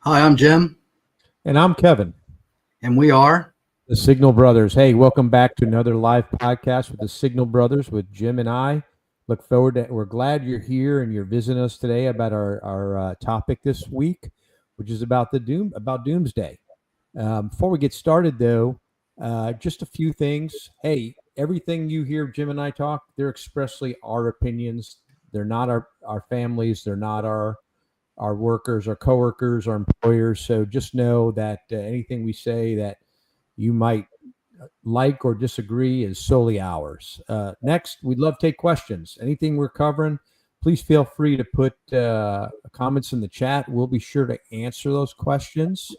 Hi, I'm Jim, And I'm Kevin, and we are. the Signal Brothers. Hey, welcome back to another live podcast with the Signal Brothers with Jim and I. Look forward to. We're glad you're here and you're visiting us today about our topic this week, which is about doomsday. Before we get started, though, just a few things. Hey, everything you hear Jim and I talk, they're expressly our opinions. They're not our families. They're not our workers, our coworkers, our employers. So just know that anything we say that you might like or disagree is solely ours. Next, we'd love to take questions. Anything we're covering, please feel free to put comments in the chat. We'll be sure to answer those questions.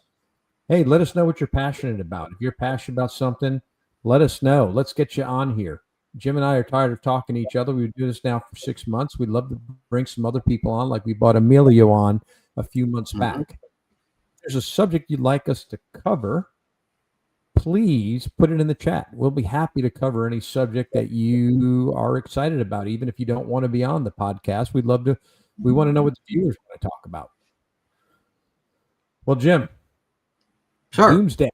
Hey, let us know what you're passionate about. If you're passionate about something, let us know. Let's get you on here. Jim and I are tired of talking to each other. We do this now for 6 months. We'd love to bring some other people on, like we brought Emilio on a few months back. If there's a subject you'd like us to cover, please put it in the chat. We'll be happy to cover any subject that you are excited about, even if you don't want to be on the podcast. We want to know what the viewers want to talk about. Well, Jim, Sure. Doomsday.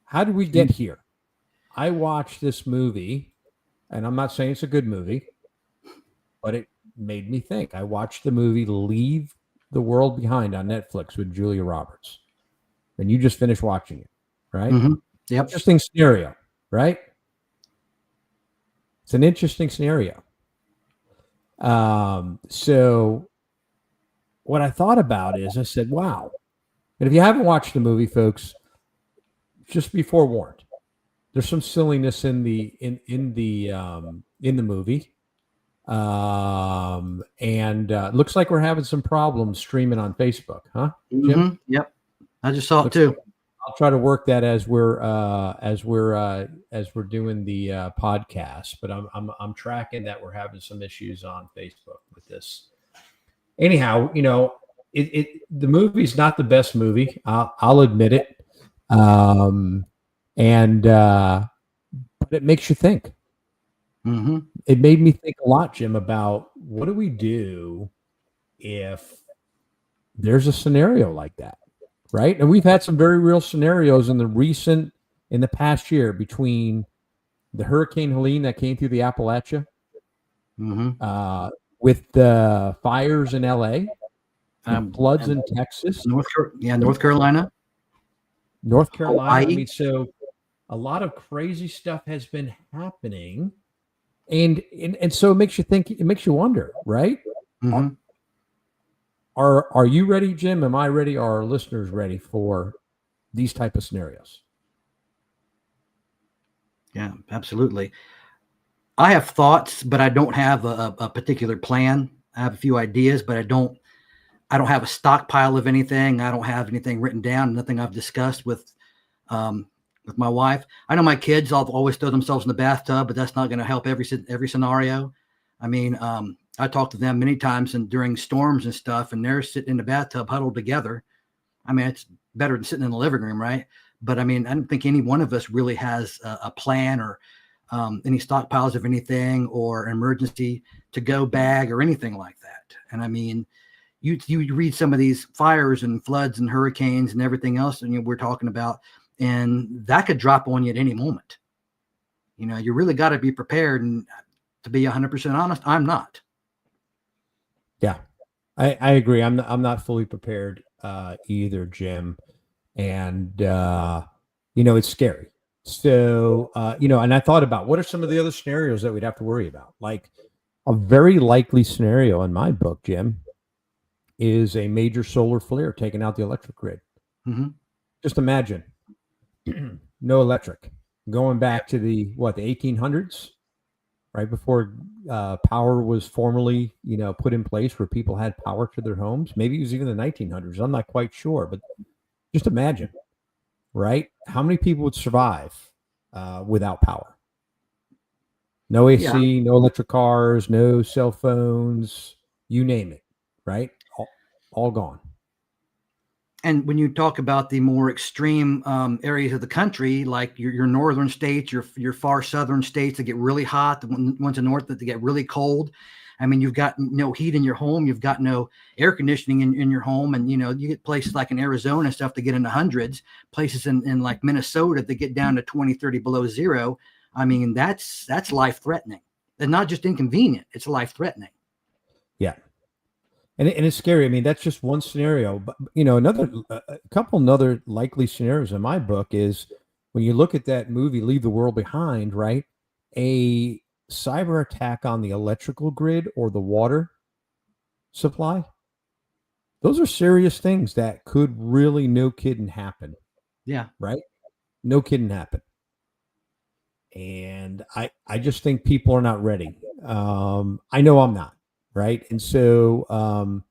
How did we get here? I watched this movie, and I'm not saying it's a good movie, but it made me think. I watched the movie Leave the World Behind on Netflix with Julia Roberts. And you just finished watching it, right? Mm-hmm. Yep. Interesting scenario, right? It's an interesting scenario. So what I thought about is I said, wow. And if you haven't watched the movie, folks, just be forewarned. There's some silliness in the movie. And looks like we're having some problems streaming on Facebook, huh, Jim? Mm-hmm. Yep. I just saw it too. I'll try to work that as we're doing the podcast, but I'm tracking that we're having some issues on Facebook with this. Anyhow, the movie's not the best movie. I'll admit it. But it makes you think. Mm-hmm. It made me think a lot, Jim, about what do we do if there's a scenario like that, right? And we've had some very real scenarios in the past year between the Hurricane Helene that came through the Appalachia, with the fires in LA, floods in Texas, North Carolina. Hawaii. I Hawaii. mean, so a lot of crazy stuff has been happening, and so it makes you think. It makes you wonder, right? Mm-hmm. Are you ready, Jim? Am I ready? Are our listeners ready for these type of scenarios? Yeah, absolutely. I have thoughts, but I don't have a particular plan. I have a few ideas, but I don't have a stockpile of anything. I don't have anything written down. Nothing I've discussed with my wife. I know my kids always throw themselves in the bathtub, but that's not going to help every scenario. I mean, I talk to them many times and during storms and stuff, and they're sitting in the bathtub huddled together. I mean, it's better than sitting in the living room, right? But I mean, I don't think any one of us really has a plan or any stockpiles of anything or emergency to-go bag or anything like that. And I mean, you read some of these fires and floods and hurricanes and everything else, and we're talking about, and that could drop on you at any moment. You really got to be prepared. And to be 100% honest, I'm not. Yeah, I agree. I'm not fully prepared either, Jim. And it's scary. So and I thought about what are some of the other scenarios that we'd have to worry about. Like a very likely scenario in my book, Jim, is a major solar flare taking out the electric grid. Mm-hmm. Just imagine no electric going back to the 1800s, right before power was formally put in place where people had power to their homes. Maybe it was even the 1900s. I'm not quite sure, but just imagine, right? How many people would survive without power? No AC, no electric cars, no cell phones, you name it, right? All gone. And when you talk about the more extreme areas of the country, like your northern states, your far southern states that get really hot, the ones in the north that get really cold, I mean, you've got no heat in your home. You've got no air conditioning in your home. And, you get places like in Arizona and stuff that get in the hundreds, places in like Minnesota that get down to 20, 30 below zero. I mean, that's life threatening, and not just inconvenient. It's life threatening. Yeah. And it's scary. I mean, that's just one scenario. But, a couple other likely scenarios in my book is when you look at that movie, Leave the World Behind, right? A cyber attack on the electrical grid or the water supply. Those are serious things that could really, no kidding, happen. Yeah. Right? No kidding happen. And I just think people are not ready. I know I'm not. Right. And so,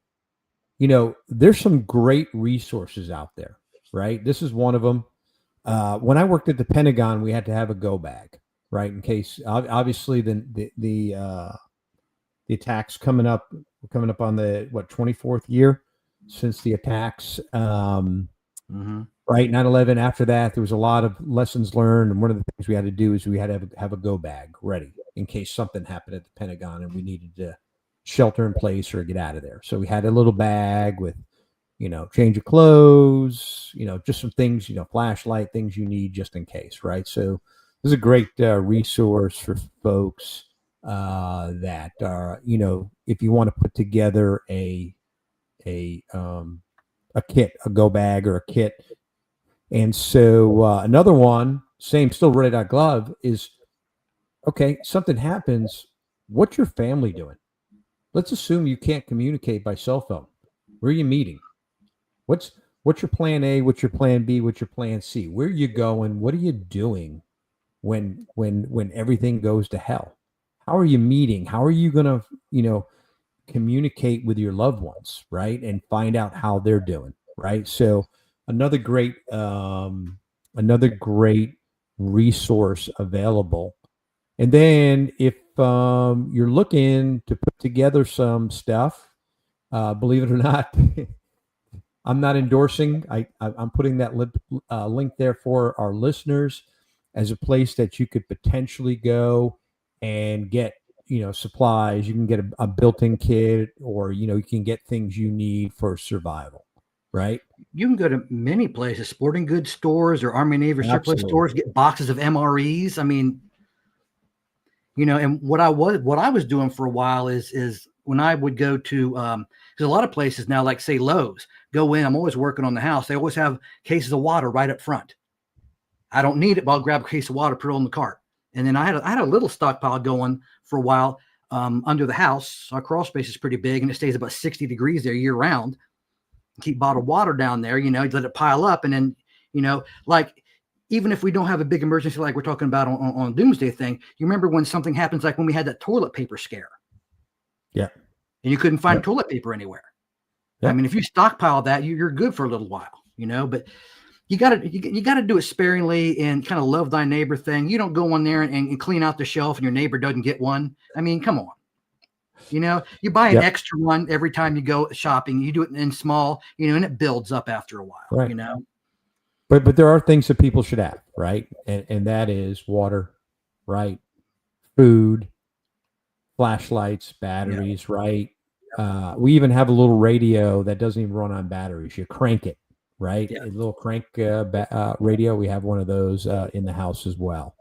there's some great resources out there. Right. This is one of them. When I worked at the Pentagon, we had to have a go bag, right? In case, obviously, the attacks coming up on the 24th year since the attacks. Right, 9/11. After that, there was a lot of lessons learned, and one of the things we had to do is we had to have a go bag ready in case something happened at the Pentagon and we needed to shelter in place or get out of there. So we had a little bag with, change of clothes, just some things, flashlight, things you need just in case, right? So this is a great resource for folks that are, if you want to put together a kit, a go bag or a kit. And so another one, still ready.glove, is, okay, something happens. What's your family doing? Let's assume you can't communicate by cell phone. Where are you meeting? What's your plan A? What's your plan B? What's your plan C? Where are you going? What are you doing when everything goes to hell? How are you meeting? How are you going to, communicate with your loved ones, right? And find out how they're doing, right? So another great resource available. And then if you're looking to put together some stuff, believe it or not, I'm not endorsing. I'm putting that link there for our listeners as a place that you could potentially go and get, supplies. You can get a built-in kit, or, you can get things you need for survival, right? You can go to many places, sporting goods stores or Army Navy surplus stores, get boxes of MREs. I mean, and what I was doing for a while is when I would go to, because a lot of places now, like say Lowe's, go in, I'm always working on the house. They always have cases of water right up front. I don't need it, but I'll grab a case of water, put it on the cart. And then I had a little stockpile going for a while under the house. Our crawl space is pretty big and it stays about 60 degrees there year round. Keep bottled water down there, you let it pile up. And then, like, even if we don't have a big emergency, like we're talking about on Doomsday thing, you remember when something happens, like when we had that toilet paper scare. Yeah. And you couldn't find toilet paper anywhere. Yeah. I mean, if you stockpile that, you're good for a little while, but you gotta do it sparingly and kind of love thy neighbor thing. You don't go on there and clean out the shelf and your neighbor doesn't get one. I mean, come on. You buy an extra one every time you go shopping. You do it in small, and it builds up after a while, right. But there are things that people should have, right? And that is water, right? Food, flashlights, batteries, right? We even have a little radio that doesn't even run on batteries. You crank it, right? A little crank radio. We have one of those in the house as well,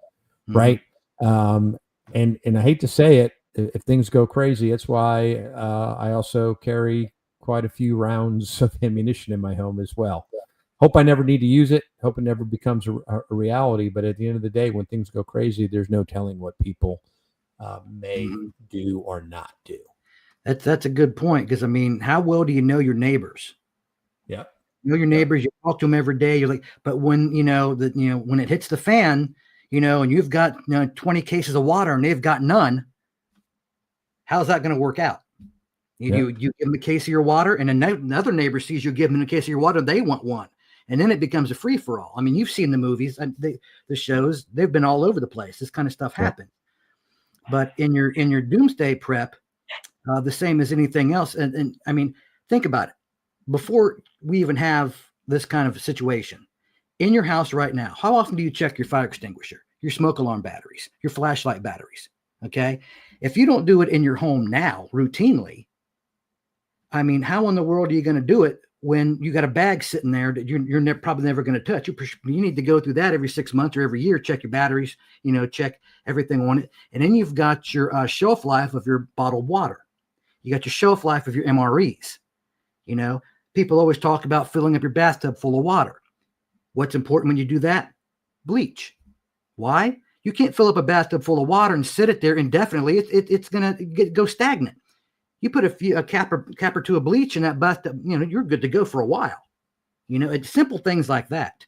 right? And I hate to say it, if things go crazy, that's why I also carry quite a few rounds of ammunition in my home as well. Hope I never need to use it. Hope it never becomes a reality. But at the end of the day, when things go crazy, there's no telling what people may do or not do. That's a good point, because I mean, how well do you know your neighbors? Yeah, your neighbors. You talk to them every day. You're like, but when when it hits the fan, and you've got 20 cases of water and they've got none. How's that going to work out? You give them a case of your water, and another neighbor sees you give them a case of your water, and they want one. And then it becomes a free for all. I mean, you've seen the movies, the shows, they've been all over the place. This kind of stuff happens. But in your doomsday prep, the same as anything else. And I mean, think about it. Before we even have this kind of situation in your house right now, how often do you check your fire extinguisher, your smoke alarm batteries, your flashlight batteries? Okay. If you don't do it in your home now routinely, I mean, how in the world are you going to do it when you got a bag sitting there that you're probably never going to touch? You need to go through that every 6 months or every year, check your batteries, check everything on it. And then you've got your shelf life of your bottled water. You got your shelf life of your MREs. People always talk about filling up your bathtub full of water. What's important when you do that? Bleach. Why? You can't fill up a bathtub full of water and sit it there indefinitely. It's going to go stagnant. You put a cap or two of bleach in that bathtub, you're good to go for a while. It's simple things like that.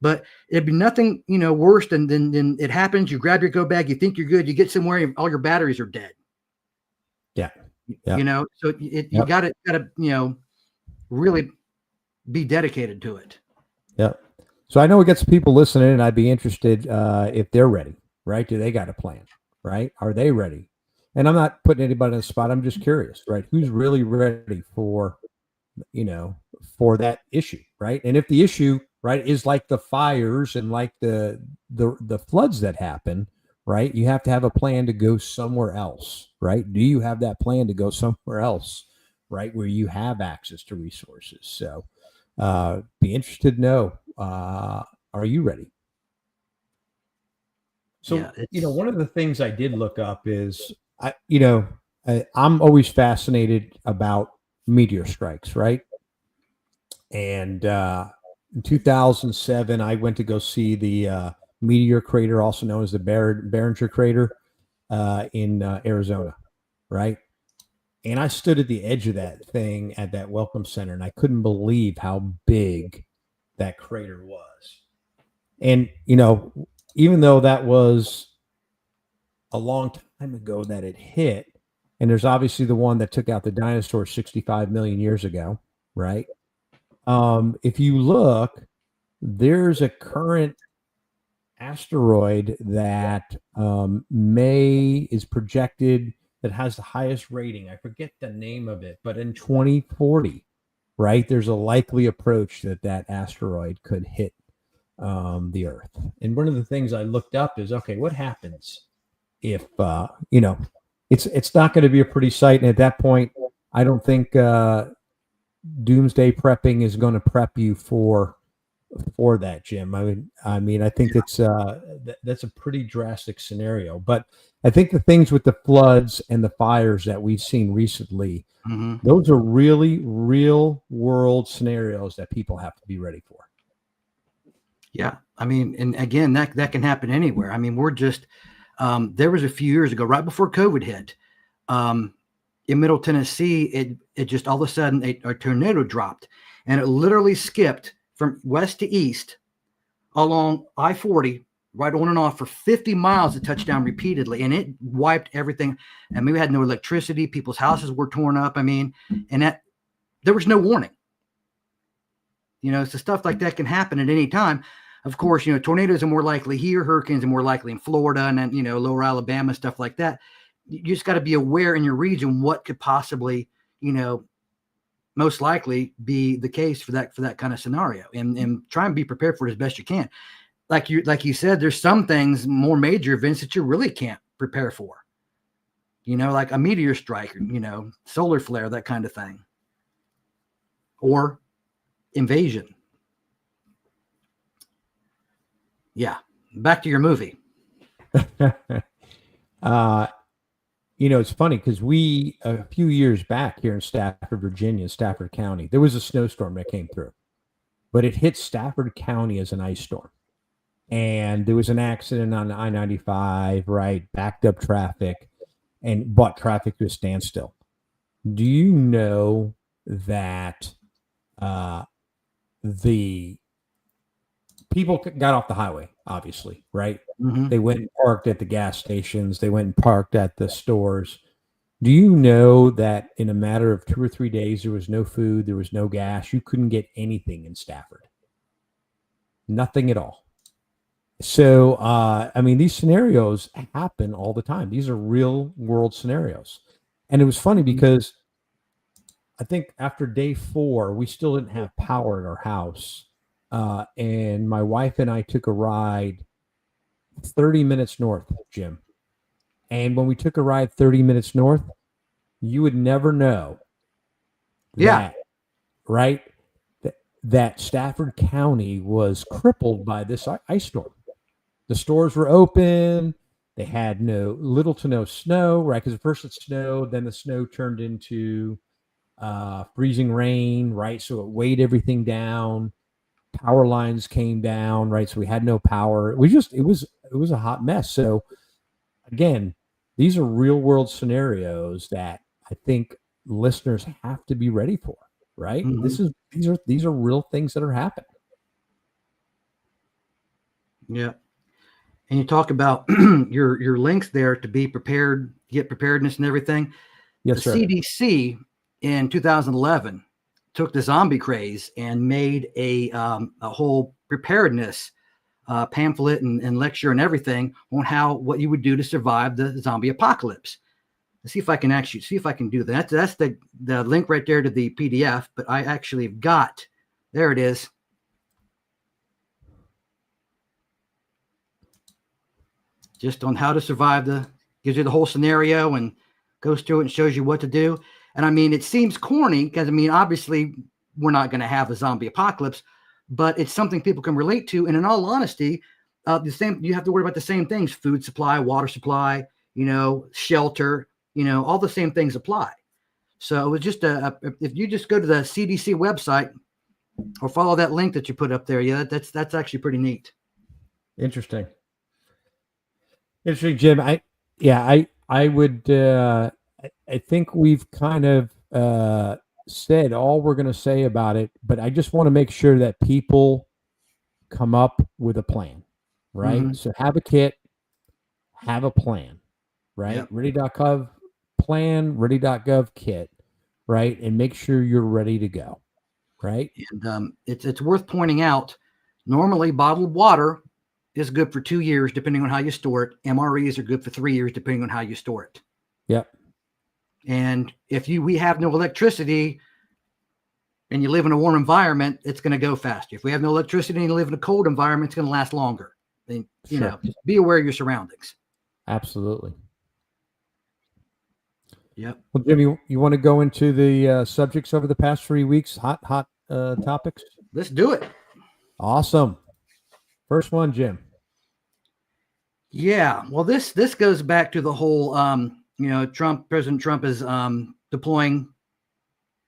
But it'd be nothing, worse than it happens. You grab your go bag, you think you're good, you get somewhere, and all your batteries are dead. Yeah. So you got to really be dedicated to it. Yeah. So I know we got some people listening, and I'd be interested if they're ready, right? Do they got a plan, right? Are they ready? And I'm not putting anybody on the spot. I'm just curious, right? Who's really ready for that issue, right? And if the issue, right, is like the fires and like the floods that happen, right? You have to have a plan to go somewhere else, right? Do you have that plan to go somewhere else, right, where you have access to resources? So be interested to know, are you ready? So, one of the things I did look up is, I'm always fascinated about meteor strikes, right? And in 2007, I went to go see the meteor crater, also known as the Barringer crater in Arizona, right? And I stood at the edge of that thing at that Welcome Center, and I couldn't believe how big that crater was. And, even though that was a long time ago that it hit, and there's obviously the one that took out the dinosaurs 65 million years ago, right? If you look, there's a current asteroid that is projected that has the highest rating. I forget the name of it, but in 2040, right, there's a likely approach that asteroid could hit the Earth. And one of the things I looked up is, okay, what happens if it's not going to be a pretty sight, and at that point, I don't think doomsday prepping is going to prep you for that, Jim. I mean, I think it's that's a pretty drastic scenario. But I think the things with the floods and the fires that we've seen recently, those are really real world scenarios that people have to be ready for. Yeah, I mean, and again, that can happen anywhere. I mean, we're just there was a few years ago, right before COVID hit, in Middle Tennessee, it just all of a sudden a tornado dropped, and it literally skipped from west to east along I-40, right on and off for 50 miles to touch down repeatedly, and it wiped everything. And we had no electricity. People's houses were torn up. I mean, and there was no warning. So stuff like that can happen at any time. Of course, tornadoes are more likely here. Hurricanes are more likely in Florida and then, lower Alabama, stuff like that. You just got to be aware in your region what could possibly, most likely be the case for that kind of scenario, and try and be prepared for it as best you can. Like you said, there's some things, more major events that you really can't prepare for, like a meteor strike, solar flare, that kind of thing, or invasion. Yeah. Back to your movie. It's funny because a few years back here in Stafford, Virginia, Stafford County, there was a snowstorm that came through, but it hit Stafford County as an ice storm. And there was an accident on I-95, right? Backed up traffic and brought traffic to a standstill. Do you know that the people got off the highway, obviously, right? Mm-hmm. They went and parked at the gas stations. They went and parked at the stores. Do you know that in a matter of 2 or 3 days, there was no food, there was no gas. You couldn't get anything in Stafford. Nothing at all. So, these scenarios happen all the time. These are real world scenarios. And it was funny because I think after day 4, we still didn't have power at our house. And my wife and I took a ride 30 minutes north, Jim. And when we took a ride 30 minutes north, you would never know Yeah. that, right? That Stafford County was crippled by this ice storm. The stores were open. They had little to no snow, right? Because at first it snowed, then the snow turned into freezing rain, right? So it weighed everything down. Power lines came down, right? So we had no power. It was a hot mess. So again, these are real world scenarios that I think listeners have to be ready for, right? Mhm. These are real things that are happening. Yeah. And you talk about your links there to be prepared, get preparedness and everything. Yes, The sir. CDC in 2011 took the zombie craze and made a whole preparedness pamphlet and lecture and everything on what you would do to survive the zombie apocalypse. Let's see if I can do that. That's the link right there to the PDF, but I actually got, there it is. Just on how to survive gives you the whole scenario and goes through it and shows you what to do. And I mean, it seems corny because I mean, obviously we're not going to have a zombie apocalypse, but it's something people can relate to. And in all honesty, you have to worry about the same things: food supply, water supply, shelter, all the same things apply. So it was just if you just go to the CDC website or follow that link that you put up there, yeah, that's actually pretty neat. Interesting, Jim. I would. I think we've kind of said all we're going to say about it, but I just want to make sure that people come up with a plan, right? Mm-hmm. So have a kit, have a plan, right? Yep. Ready.gov plan, ready.gov kit, right? And make sure you're ready to go, right? And it's worth pointing out, normally bottled water is good for 2 years, depending on how you store it. MREs are good for 3 years, depending on how you store it. Yep. And if we have no electricity and you live in a warm environment, it's going to go faster. If we have no electricity and you live in a cold environment, it's going to last longer. And, just be aware of your surroundings. Absolutely. Yep. Well, Jimmy, you want to go into the subjects over the past 3 weeks? Hot topics? Let's do it. Awesome. First one, Jim. Yeah. Well, this goes back to the whole, President Trump is deploying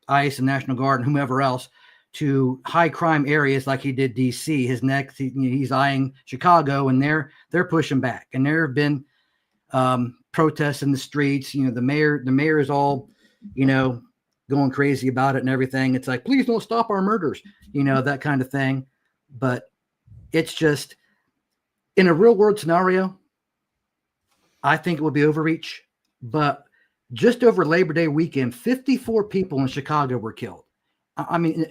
ICE and National Guard and whomever else to high crime areas like he did DC. He's eyeing Chicago, and they're pushing back. And there have been protests in the streets. The mayor is all, going crazy about it and everything. It's like, please don't stop our murders, that kind of thing. But it's just, in a real world scenario, I think it would be overreach. But just over Labor Day weekend, 54 people in Chicago were killed. I mean,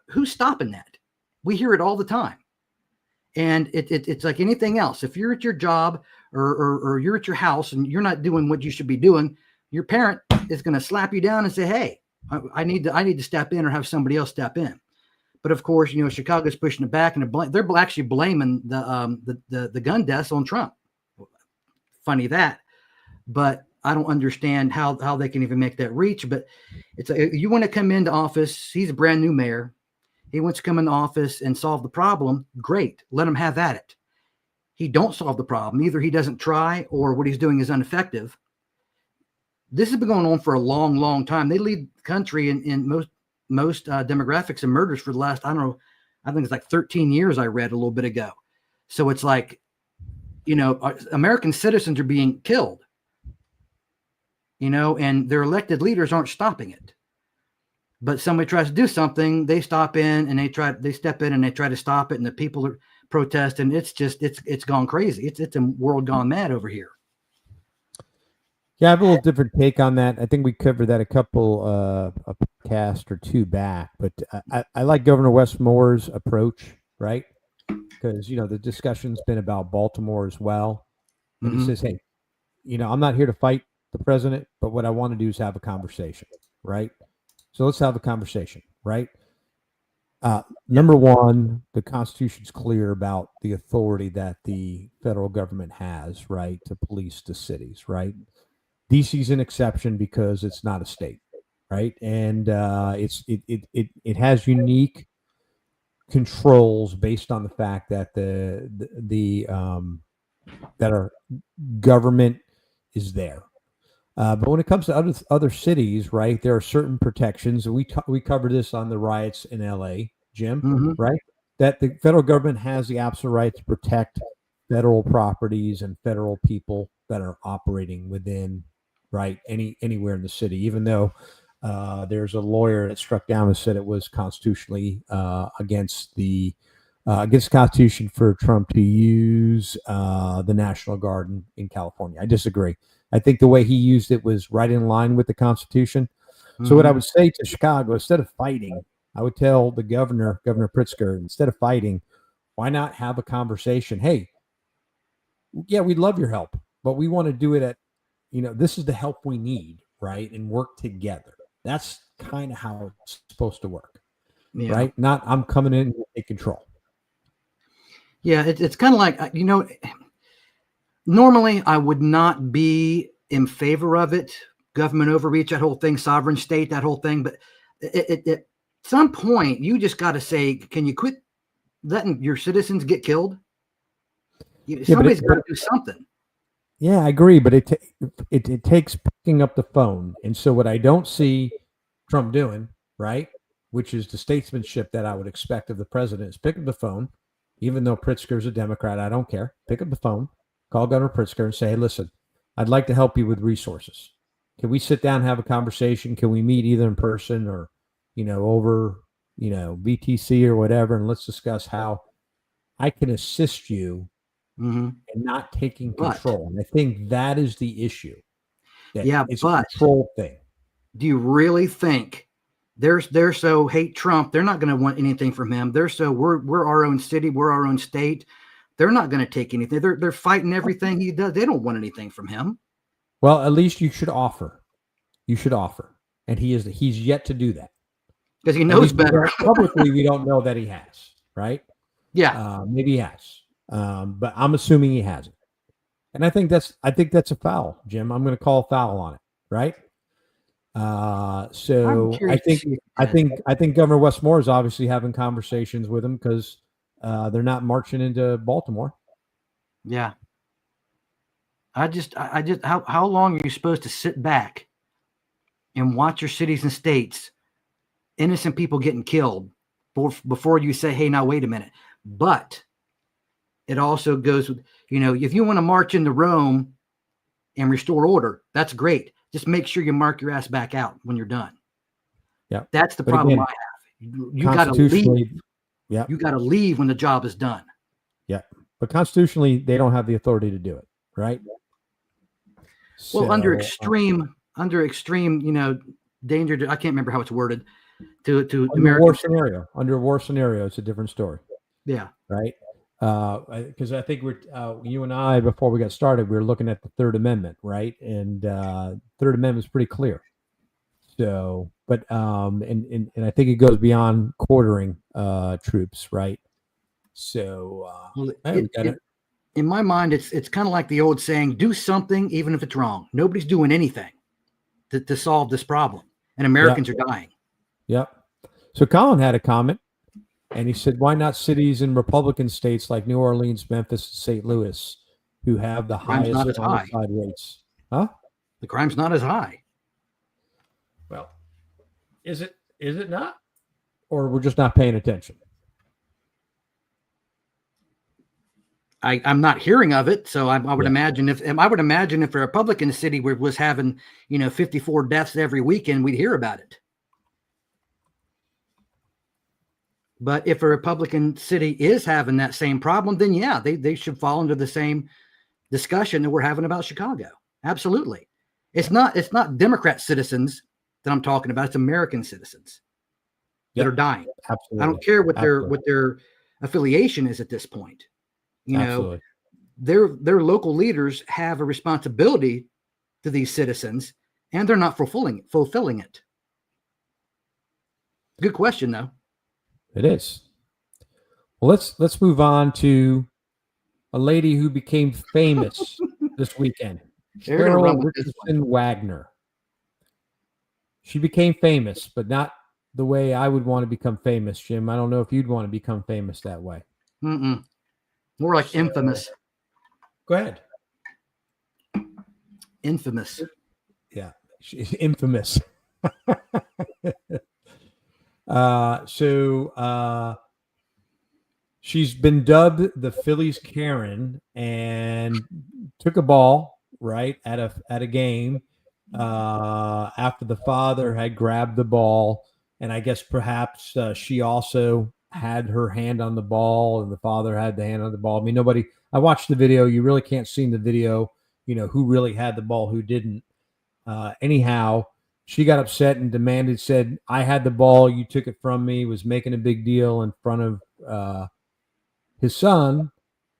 who's stopping that? We hear it all the time. And it's like anything else. If you're at your job or you're at your house and you're not doing what you should be doing, your parent is going to slap you down and say, hey, I need to step in or have somebody else step in. But of course, Chicago's pushing it back, and they're actually blaming the gun deaths on Trump. Funny that, but I don't understand how they can even make that reach. But it's you want to come into office. He's a brand new mayor. He wants to come into office and solve the problem. Great, let him have at it. He don't solve the problem. Either he doesn't try, or what he's doing is ineffective. This has been going on for a long, long time. They lead the country in most demographics and murders for the last, I don't know, I think it's like 13 years. I read a little bit ago. So it's like, American citizens are being killed, and their elected leaders aren't stopping it. But somebody tries to do something, they step in and they try to stop it, and the people are protesting. It's just, it's gone crazy. It's a world gone mad over here. Yeah, I have a little different take on that. I think we covered that a couple a podcast or two back, but I like Governor Wes Moore's approach, right? Because the discussion's been about Baltimore as well, and he says, "Hey, I'm not here to fight the president, but what I want to do is have a conversation, right? So let's have a conversation, right? Number one, the Constitution's clear about the authority that the federal government has, right, to police the cities, right? DC's an exception because it's not a state, right? And it has unique controls based on the fact that that our government is there. But when it comes to other cities, right, there are certain protections. We covered this on the riots in LA, Jim, Mhm. right? That the federal government has the absolute right to protect federal properties and federal people that are operating within, right, anywhere in the city. Even though there's a lawyer that struck down and said it was constitutionally against the Constitution for Trump to use the National Guard in California. I disagree. I think the way he used it was right in line with the Constitution. So what I would say to Chicago, instead of fighting, I would tell the Governor Pritzker, instead of fighting, why not have a conversation? Hey, yeah, we'd love your help, but we want to do it at, this is the help we need, right? And work together. That's kind of how it's supposed to work, right? Not I'm coming in and take control. Yeah, it's kind of like, normally I would not be in favor of it, government overreach, that whole thing, sovereign state, that whole thing. But at some point, you just got to say, can you quit letting your citizens get killed? Somebody's got to do something. Yeah, I agree, but it takes picking up the phone. And so what I don't see Trump doing, right, which is the statesmanship that I would expect of the president, is pick up the phone. Even though Pritzker's a Democrat, I don't care. Pick up the phone, call Governor Pritzker and say, hey, listen, I'd like to help you with resources. Can we sit down and have a conversation? Can we meet either in person or, over, VTC or whatever, and let's discuss how I can assist you in not taking control. And I think that is the issue. It's a control thing. Do you really think they're so hate Trump, they're not going to want anything from him? We're our own city, we're our own state. They're not going to take anything. They're fighting everything he does. They don't want anything from him. Well, at least you should offer. You should offer, and he's yet to do that because he knows better. Publicly, we don't know that he has, right? Yeah, maybe he has, but I'm assuming he hasn't. And I think that's a foul, Jim. I'm going to call a foul on it, right? So I think Governor Wes Moore is obviously having conversations with him because they're not marching into Baltimore. Yeah. I just how long are you supposed to sit back and watch your cities and states, innocent people getting killed before you say, hey, now wait a minute. But it also goes with, if you want to march into Rome and restore order, that's great. Just make sure you mark your ass back out when you're done. Yeah. That's the problem I have. You got to leave. Yeah. You got to leave when the job is done. Yeah. But constitutionally, they don't have the authority to do it, right? Well, so, under extreme, danger, I can't remember how it's worded. To under a war scenario, it's a different story. Yeah. Right. Because I think you and I, before we got started, we were looking at the Third Amendment, right? And Third Amendment is pretty clear. So, but and I think it goes beyond quartering troops, right? So, in my mind, it's kind of like the old saying: "Do something, even if it's wrong." Nobody's doing anything to solve this problem, and Americans are dying. Yep. So Colin had a comment. And he said, why not cities in Republican states like New Orleans, Memphis, and St. Louis, who have the highest homicide rates? Huh? The crime's not as high. Well, is it not? Or we're just not paying attention? I'm not hearing of it, so I would imagine if a Republican city was having 54 deaths every weekend, we'd hear about it. But if a Republican city is having that same problem, then yeah, they should fall into the same discussion that we're having about Chicago. Absolutely. It's not Democrat citizens that I'm talking about. It's American citizens that are dying. Absolutely. I don't care what their affiliation is at this point. Their local leaders have a responsibility to these citizens, and they're not fulfilling it. Good question, though. It is. Well, let's move on to a lady who became famous this weekend. They're gonna run Cheryl with this one. Richardson Wagner. She became famous, but not the way I would want to become famous, Jim. I don't know if you'd want to become famous that way. Mm-mm. More like infamous. Go ahead. Infamous. Yeah, she's infamous. She's been dubbed the Phillies Karen, and took a ball right at a game after the father had grabbed the ball, and I guess perhaps she also had her hand on the ball, and the father had the hand on the ball. I mean, nobody. I watched the video. You really can't see in the video, who really had the ball, who didn't. Anyhow, she got upset and demanded, said, I had the ball, you took it from me, was making a big deal in front of his son.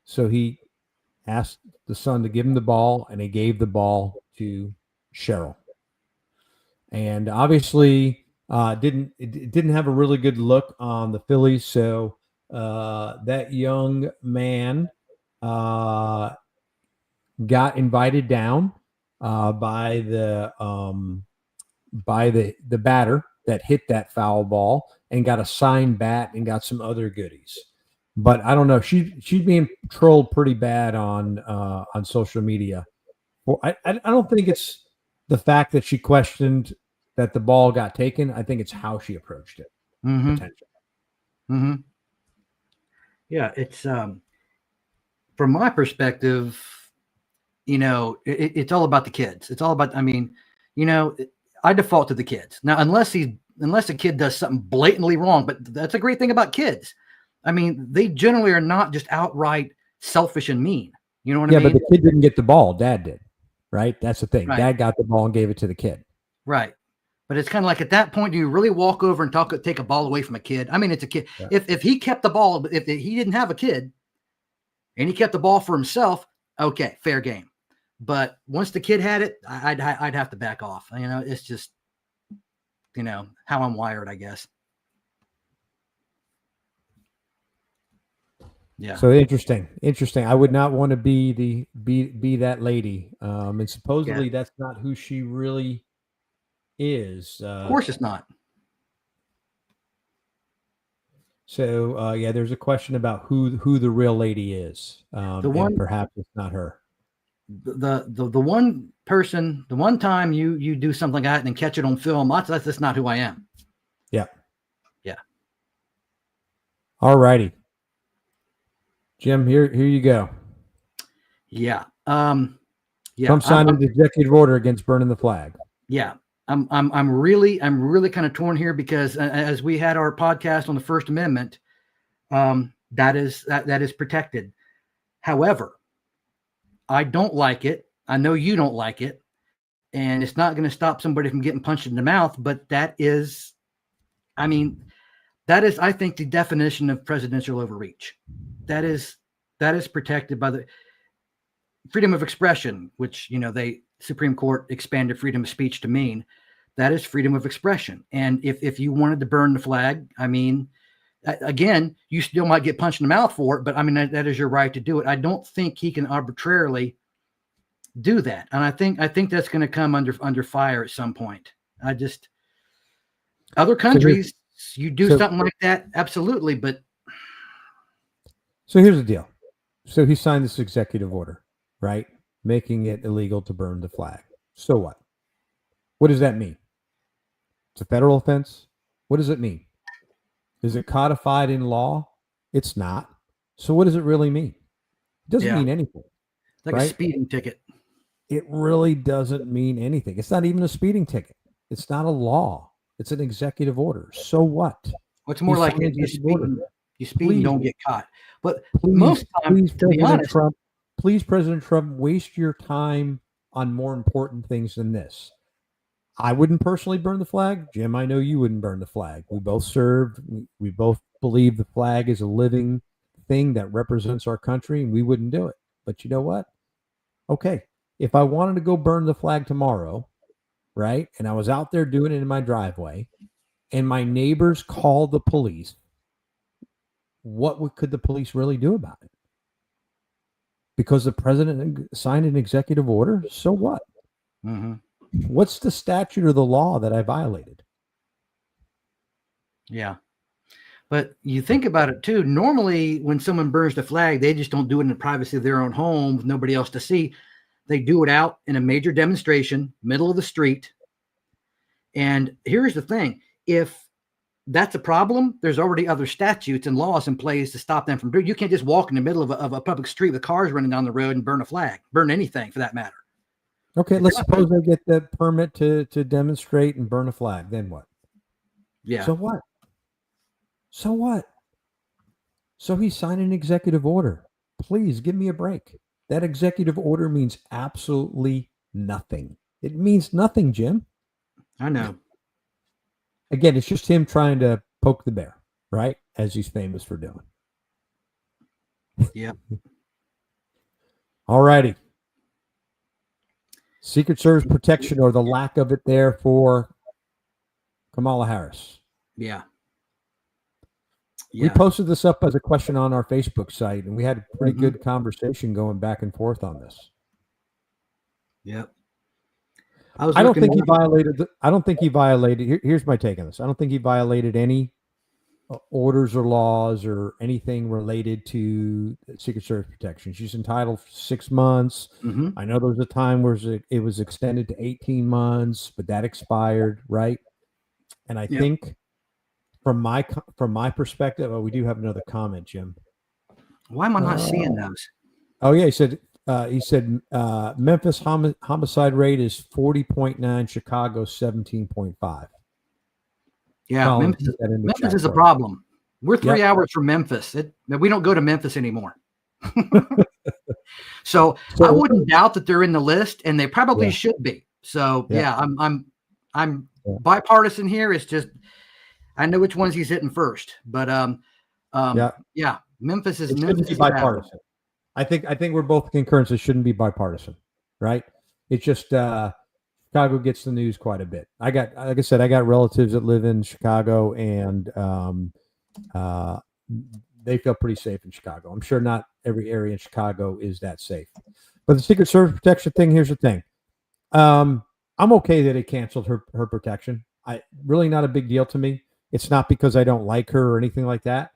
So he asked the son to give him the ball, and he gave the ball to Cheryl. And obviously it didn't have a really good look on the Phillies. So that young man got invited down by the batter that hit that foul ball, and got a signed bat and got some other goodies. But I don't know. She's being trolled pretty bad on social media. Well, I don't think it's the fact that she questioned that the ball got taken. I think it's how she approached it. Mm-hmm. Potentially. Mm-hmm. Yeah, it's from my perspective, it's all about the kids. It's all about, I default to the kids. Now, unless a kid does something blatantly wrong, but that's a great thing about kids. I mean, they generally are not just outright selfish and mean. You know what I mean? Yeah, but the kid didn't get the ball. Dad did, right? That's the thing. Right. Dad got the ball and gave it to the kid. Right. But it's kind of like, at that point, do you really walk over and take a ball away from a kid? I mean, it's a kid. Yeah. If he kept the ball, if he didn't have a kid and he kept the ball for himself, okay, fair game. But once the kid had it, I'd have to back off. It's just, how I'm wired, I guess. Yeah. So interesting. I would not want to be that lady. And supposedly that's not who she really is. Of course it's not. So there's a question about who the real lady is. The one, perhaps it's not her. The one person, the one time you do something like that and catch it on film, that's just not who I am. Yeah. Yeah. All righty. Jim, here you go. Yeah. Trump signed an executive order against burning the flag. Yeah. I'm really kind of torn here, because as we had our podcast on the First Amendment, that is protected. However, I don't like it. I know you don't like it, and it's not going to stop somebody from getting punched in the mouth. But that is, I think, the definition of presidential overreach. That is protected by the freedom of expression, which, the Supreme Court expanded freedom of speech to mean. That is freedom of expression. And if you wanted to burn the flag, again, you still might get punched in the mouth for it, but that is your right to do it. I don't think he can arbitrarily do that. And I think that's going to come under fire at some point. Other countries, you do something like that, absolutely. But so here's the deal. So he signed this executive order, right? Making it illegal to burn the flag. So what? What does that mean? It's a federal offense. What does it mean? Is it codified in law? It's not. So what does it really mean? It doesn't mean anything. It's like a speeding ticket. It really doesn't mean anything. It's not even a speeding ticket. It's not a law. It's an executive order. So what? What's more like it? You speed and don't get caught. But most times, to be honest, please, President Trump, waste your time on more important things than this. I wouldn't personally burn the flag. Jim, I know you wouldn't burn the flag. We both served. We both believe the flag is a living thing that represents our country, and we wouldn't do it. But you know what? Okay, if I wanted to go burn the flag tomorrow, right, and I was out there doing it in my driveway, and my neighbors called the police could the police really do about it? Because the president signed an executive order. So what? Mm-hmm. What's the statute or the law that I violated? Yeah. But you think about it too. Normally, when someone burns the flag, they just don't do it in the privacy of their own home with nobody else to see. They do it out in a major demonstration, middle of the street. And here's the thing: if that's a problem, there's already other statutes and laws in place to stop them from doing. You can't just walk in the middle of a public street with cars running down the road and burn a flag, burn anything for that matter. Okay, let's suppose I get the permit to demonstrate and burn a flag. Then what? Yeah. So what? So what? So he signed an executive order. Please give me a break. That executive order means absolutely nothing. It means nothing, Jim. I know. Again, it's just him trying to poke the bear, right? As he's famous for doing. Yeah. All righty. Secret Service protection or the lack of it there for Kamala Harris. Yeah. We posted this up as a question on our Facebook site, and we had a pretty good conversation going back and forth on this. Yep. I don't think he violated. I don't think he violated. Here's my take on this. I don't think he violated any orders or laws or anything related to Secret Service protection. She's entitled for 6 months. Mm-hmm. I know there was a time where it was extended to 18 months, but that expired, right? And I think from my perspective, we do have another comment, Jim. Why am I not seeing those? Oh yeah, he said Memphis homicide rate is 40.9, Chicago 17.5. Yeah, Memphis is a problem. We're 3 hours from Memphis. We don't go to Memphis anymore. so I wouldn't doubt that they're in the list, and they probably should be. So I'm bipartisan here. It's just I know which ones he's hitting first, but Memphis is bipartisan. I think we're both concurrent. It shouldn't be bipartisan, right? It's just Chicago gets the news quite a bit. Like I said, I got relatives that live in Chicago, and they feel pretty safe in Chicago. I'm sure not every area in Chicago is that safe, but the Secret Service protection thing. Here's the thing. I'm okay that it canceled her protection. Really not a big deal to me. It's not because I don't like her or anything like that.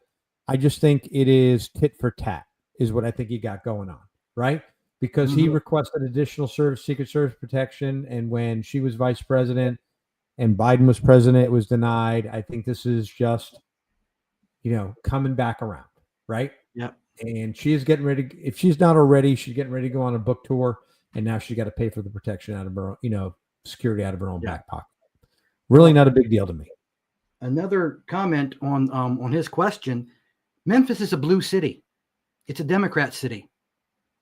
I just think it is tit for tat is what I think he got going on, right? Because he requested additional Secret Service protection, and when she was vice president and Biden was president, it was denied. I think this is just, coming back around, right? Yeah. And she is getting ready. If she's not already, she's getting ready to go on a book tour, and now she's got to pay for the protection out of her, security out of her own back pocket. Really not a big deal to me. Another comment on his question: Memphis is a blue city. It's a Democrat city.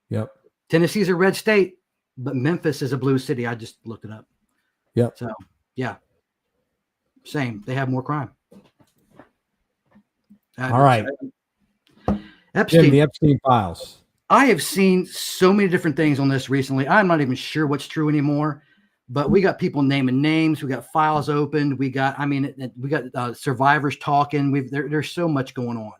Yep. Tennessee's a red state, but Memphis is a blue city. I just looked it up. Yep. So, yeah. Same. They have more crime. All right. Epstein. Jim, the Epstein files. I have seen so many different things on this recently. I'm not even sure what's true anymore, but we got people naming names. We got files opened. We got survivors talking. There's so much going on.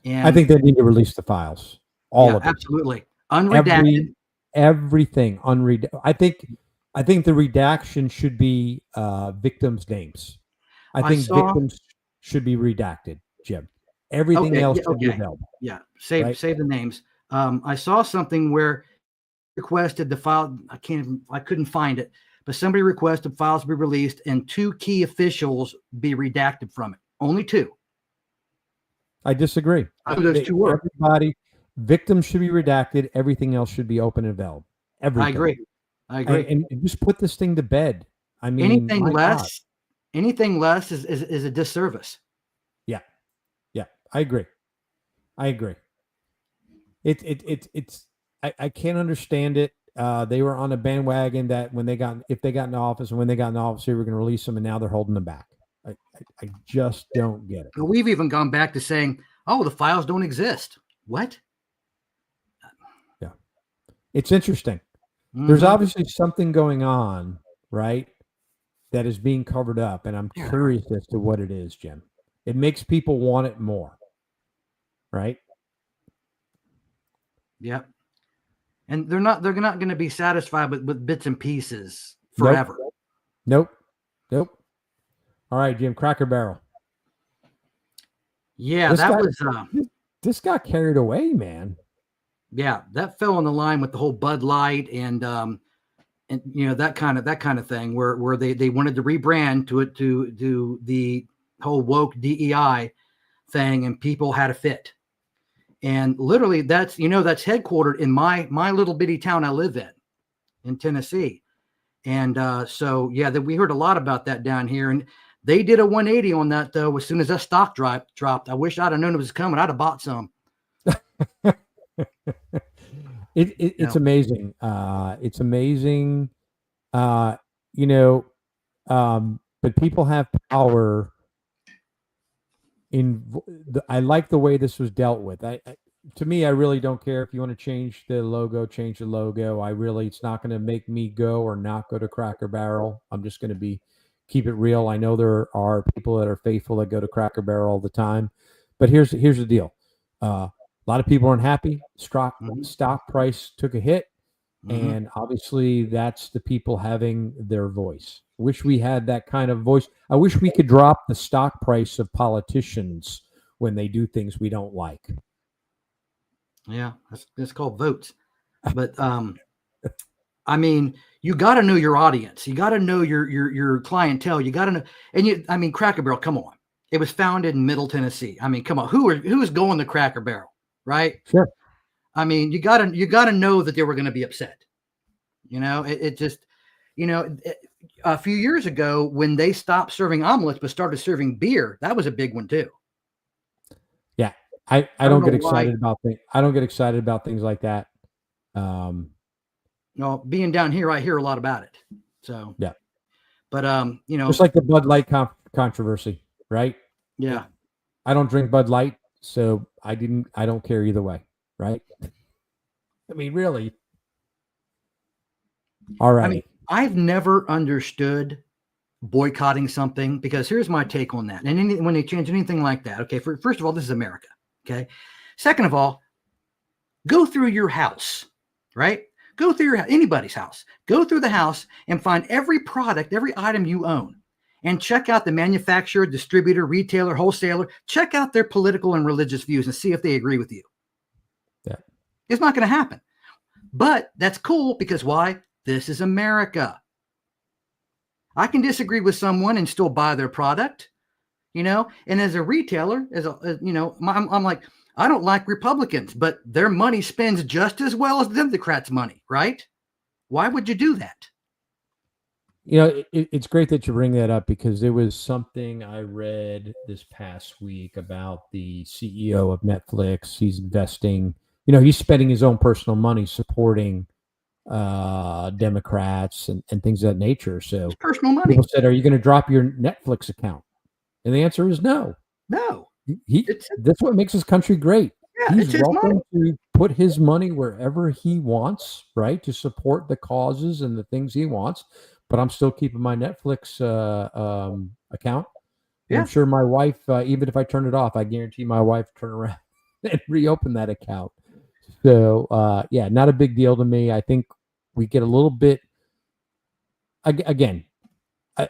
And I think they need to release the files. All of it. Absolutely. Unredacted. Everything unredacted. I think the redaction should be victims' names. I think victims should be redacted, Jim. Everything else should be available. Yeah. Save the names. I saw something where requested the file. I couldn't find it, but somebody requested files be released and 2 key officials be redacted from it. Only 2. I disagree. Those 2 were. Everybody, victims should be redacted. Everything else should be open and available. Everything. I agree. And just put this thing to bed. I mean, anything less is a disservice. Yeah. I agree. It's I can't understand it. They were on a bandwagon that if they got in office, we were going to release them, and now they're holding them back. I just don't get it. We've even gone back to saying, "Oh, the files don't exist." What? Yeah, it's interesting. Mm-hmm. There's obviously something going on, right? That is being covered up, and I'm curious as to what it is, Jim. It makes people want it more. right? Yep. And they're not going to be satisfied with bits and pieces Nope. forever. Nope. All right, Jim, Cracker Barrel. Yeah, this got carried away, man. Yeah, that fell on the line with the whole Bud Light and that kind of thing where they wanted to rebrand to the whole woke DEI thing, and people had a fit. And literally that's headquartered in my little bitty town I live in Tennessee. And so we heard a lot about that down here, and they did a 180 on that though. As soon as that stock dropped, I wish I'd have known it was coming. I'd have bought some. It's amazing. It's amazing. But people have power. I like the way this was dealt with. To me, I really don't care if you want to change the logo, change the logo. It's not going to make me go or not go to Cracker Barrel. I'm just going to keep it real. I know there are people that are faithful that go to Cracker Barrel all the time, but here's the deal. A lot of people are unhappy. Stock price took a hit, and obviously that's the people having their voice. Wish we had that kind of voice. I wish we could drop the stock price of politicians when they do things we don't like. Yeah, that's called votes. But I mean, you got to know your audience. You got to know your clientele. You got to know, Cracker Barrel. Come on, it was founded in Middle Tennessee. I mean, come on, who is going to Cracker Barrel, right? Sure. I mean, you got to know that they were going to be upset. It just, a few years ago when they stopped serving omelets but started serving beer, that was a big one too. Yeah, I don't get excited about things. I don't get excited about things like that. Being down here, I hear a lot about it. So yeah, but just like the Bud Light controversy, right? Yeah, I don't drink Bud Light, so I don't care either way, right? I mean, really. All right. I've never understood boycotting something, because here's my take on that. And when they change anything like that, okay, first of all, this is America, okay? Second of all, go through your house, right? Go through anybody's house. Go through the house and find every product, every item you own, and check out the manufacturer, distributor, retailer, wholesaler. Check out their political and religious views and see if they agree with you. Yeah. It's not going to happen. But that's cool, because why? This is America. I can disagree with someone and still buy their product, and as a retailer, I'm like, I don't like Republicans, but their money spends just as well as the Democrats' money, right? Why would you do that? It's great that you bring that up, because there was something I read this past week about the CEO of Netflix. He's investing, he's spending his own personal money supporting Democrats and things of that nature. So it's personal money. People said, are you going to drop your Netflix account? And the answer is no. No. That's what makes this country great. Yeah, he's welcome to put his money wherever he wants, right, to support the causes and the things he wants. But I'm still keeping my Netflix account. Yeah. I'm sure my wife, even if I turn it off, I guarantee my wife turn around and reopen that account. So, not a big deal to me. I think we get a little bit, again,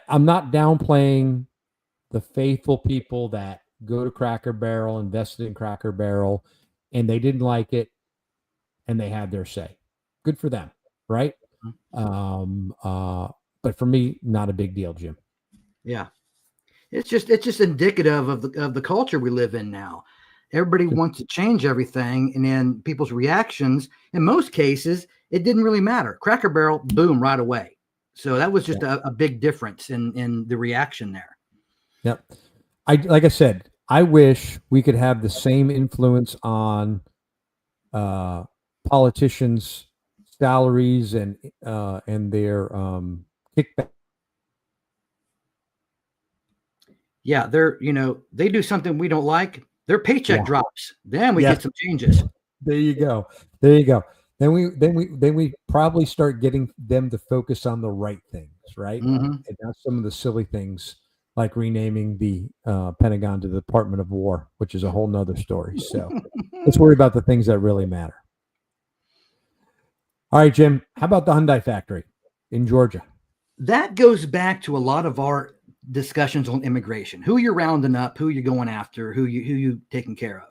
I'm not downplaying the faithful people that go to Cracker Barrel, invested in Cracker Barrel, and they didn't like it, and they had their say. Good for them, right? But for me, not a big deal, Jim. Yeah. It's just indicative of the culture we live in now. Everybody wants to change everything, and then people's reactions, in most cases, it didn't really matter. Cracker Barrel, boom, right away. So that was just a big difference in the reaction there. Yep. Like I said, I wish we could have the same influence on politicians' salaries and their kickback. Yeah, they do something we don't like, their paycheck drops. Then we get some changes. There you go. Then we probably start getting them to focus on the right things, right? Mm-hmm. And not some of the silly things like renaming the Pentagon to the Department of War, which is a whole nother story. So let's worry about the things that really matter. All right, Jim, how about the Hyundai factory in Georgia? That goes back to a lot of our discussions on immigration, who you're rounding up, who you're going after, who you taking care of.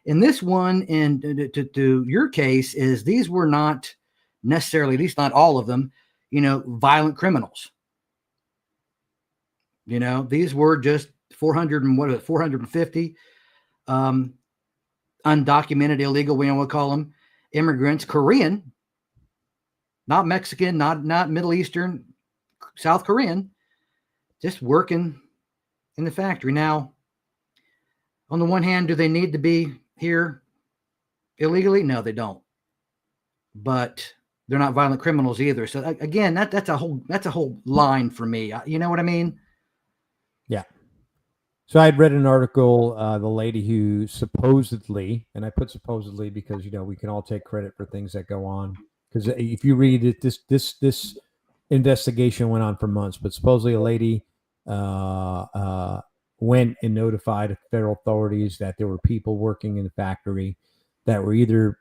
In this one, and to your case, is these were not necessarily, at least not all of them, violent criminals. These were just 450 undocumented, illegal, we'll call them immigrants, Korean, not Mexican, not Middle Eastern, South Korean, just working in the factory. Now, on the one hand, do they need to be here illegally? No, they don't. But they're not violent criminals either. So again, that's a whole line for me. You know what I mean? Yeah. So I had read an article, the lady who supposedly, and I put supposedly because we can all take credit for things that go on. Because if you read it, this investigation went on for months, but supposedly a lady went and notified federal authorities that there were people working in the factory that were either,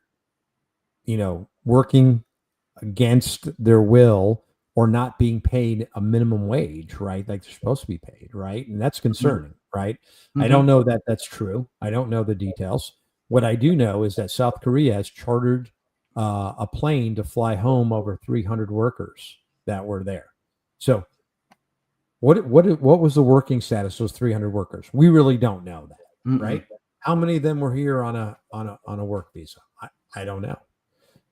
working against their will or not being paid a minimum wage, right? Like they're supposed to be paid, right? And that's concerning, right? I don't know that that's true. I don't know the details. What I do know is that South Korea has chartered a plane to fly home over 300 workers that were there. So what was the working status of those 300 workers? We really don't know that, right? How many of them were here on a work visa? I don't know.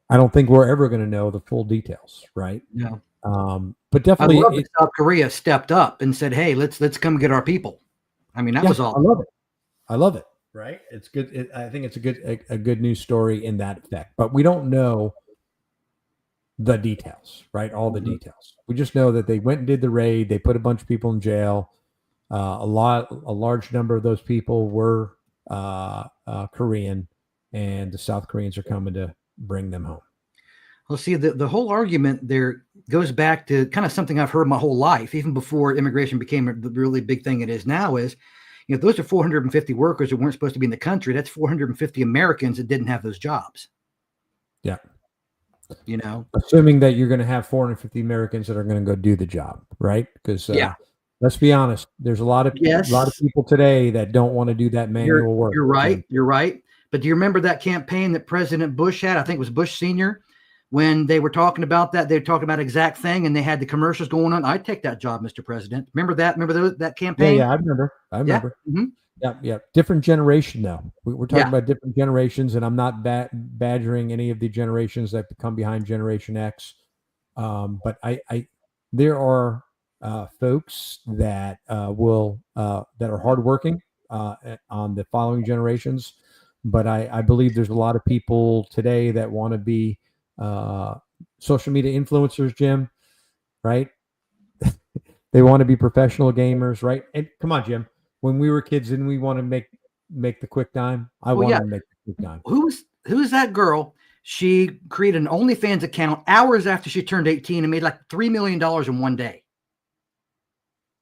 I don't think we're ever going to know the full details, right? Yeah. But definitely, I love that South Korea stepped up and said, "Hey, let's come get our people." I mean, that was all. I love it. Right? It's good. I think it's a good news story in that effect. But we don't know the details, right? All the details. We just know that they went and did the raid. They put a bunch of people in jail. A large number of those people were Korean, and the South Koreans are coming to bring them home. Well, see, the whole argument there goes back to kind of something I've heard my whole life, even before immigration became a really big thing it is now, is, those are 450 workers that weren't supposed to be in the country. That's 450 Americans that didn't have those jobs. Yeah. Assuming that you're going to have 450 Americans that are going to go do the job, right? Because let's be honest, there's a lot of people today that don't want to do that manual work. You're right. You're right. But do you remember that campaign that President Bush had? I think it was Bush Sr. When they were talking about that, they were talking about the exact thing, and they had the commercials going on. I'd take that job, Mr. President. Remember that? Remember that campaign? Yeah, I remember. Yeah. Mm-hmm. Yeah. Different generation, though. We're talking about different generations, and I'm not badgering any of the generations that come behind Generation X. But there are folks that that are hardworking on the following generations. But I believe there's a lot of people today that want to be social media influencers, Jim, right? They want to be professional gamers, right? And come on, Jim, when we were kids, didn't we want to make the quick dime? I wanted to make the quick dime. Who's that girl? She created an OnlyFans account hours after she turned 18 and made like $3 million in one day.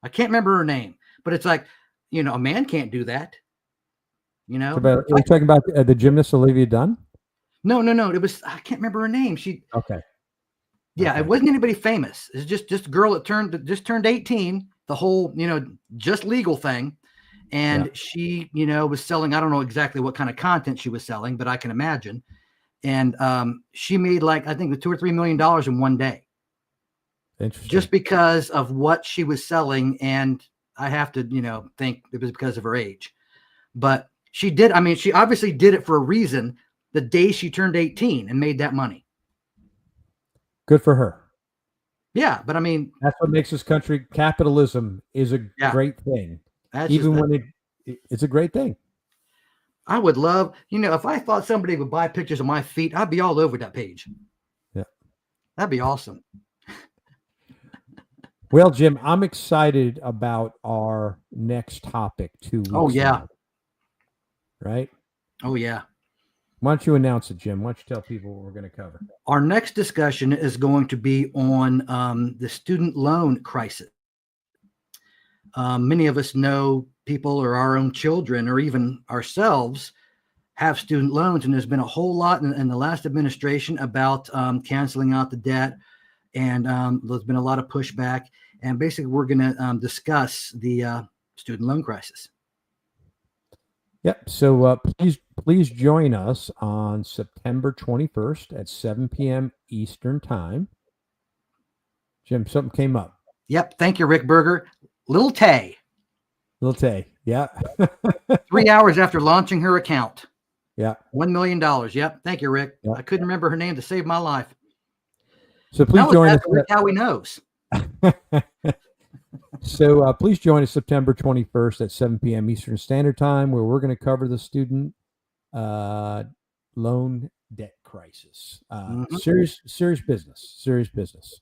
I can't remember her name, but it's like, a man can't do that. Are you talking about the gymnast Olivia Dunn? No. It was, I can't remember her name. Okay. Yeah, okay. It wasn't anybody famous. It's just a girl that just turned 18, the whole, just legal thing. And she, was selling, I don't know exactly what kind of content she was selling, but I can imagine. And she made I think $2 or $3 million in one day. Interesting. Just because of what she was selling. And I have to, think it was because of her age. But she did. I mean, she obviously did it for a reason the day she turned 18 and made that money. Good for her. Yeah. But I mean, that's what makes this country. Capitalism is a great thing. It's a great thing. I would love, if I thought somebody would buy pictures of my feet, I'd be all over that page. Yeah. That'd be awesome. Well, Jim, I'm excited about our next topic 2 weeks. Oh, yeah. Ago. Right? Oh, yeah. Why don't you announce it, Jim? Why don't you tell people what we're going to cover? Our next discussion is going to be on the student loan crisis. Many of us know people or our own children or even ourselves have student loans, and there's been a whole lot in the last administration about canceling out the debt, and there's been a lot of pushback. And basically, we're going to discuss the student loan crisis. Yep. So please join us on September 21st at 7 p.m. Eastern Time. Jim, something came up. Yep. Thank you, Rick Berger. Little Tay. Little Tay. Yeah. 3 hours after launching her account. Yeah. $1 million. Yep. Thank you, Rick. Yep. I couldn't remember her name to save my life. So please join us. Rick, how he knows. So please join us September 21st at 7 p.m. Eastern Standard Time, where we're going to cover the student loan debt crisis. Serious business.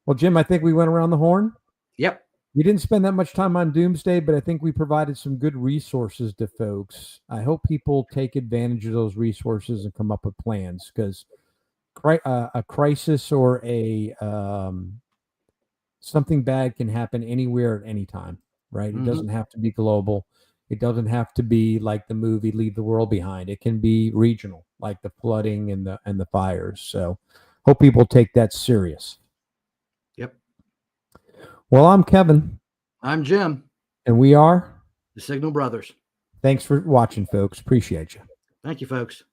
Well, Jim, I think we went around the horn. Yep. We didn't spend that much time on Doomsday, but I think we provided some good resources to folks. I hope people take advantage of those resources and come up with plans, because a crisis or a something bad can happen anywhere at any time, right? It doesn't have to be global. It doesn't have to be like the movie Leave the World Behind. It can be regional, like the flooding and the fires. So hope people take that serious. Yep. Well, I'm Kevin. I'm Jim. And we are the Signal Brothers. Thanks for watching, folks. Appreciate you. Thank you, folks.